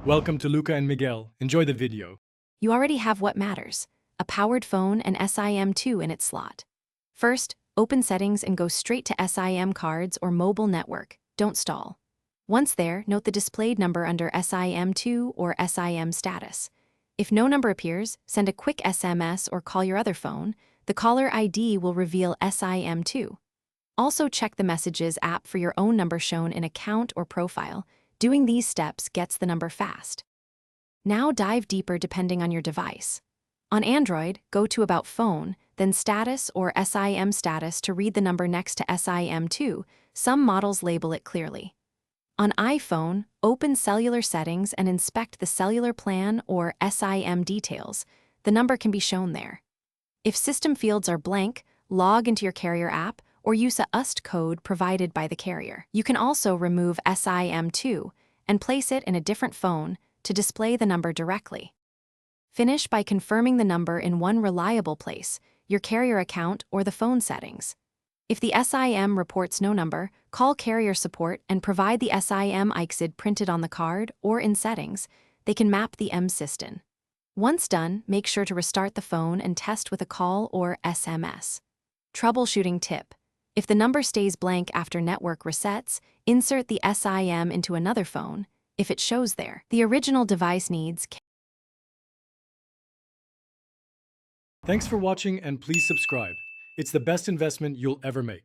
Welcome to Luca and Miguel. Enjoy the video. You already have what matters: a powered phone and SIM2 in its slot. First, open Settings and go straight to SIM cards or mobile network. Don't stall. Once there, note the displayed number under SIM2 or SIM status. If no number appears, send a quick SMS or call your other phone. The caller ID will reveal SIM2. Also check the Messages app for your own number shown in account or profile. Doing these steps gets the number fast. Now dive deeper depending on your device. On Android, go to About Phone, then Status or SIM status to read the number next to SIM2. Some models label it clearly. On iPhone, open Cellular Settings and inspect the cellular plan or SIM details. The number can be shown there. If system fields are blank, log into your carrier app or use a UST code provided by the carrier. You can also remove SIM2 and place it in a different phone to display the number directly. Finish by confirming the number in one reliable place, your carrier account or the phone settings. If the SIM reports no number, call carrier support and provide the SIM ICSID printed on the card or in settings. They can map the MSystem. Once done, make sure to restart the phone and test with a call or SMS. Troubleshooting tip: if the number stays blank after network resets, insert the SIM into another phone. If it shows there, the original device needs. Thanks for watching and please subscribe. It's the best investment you'll ever make.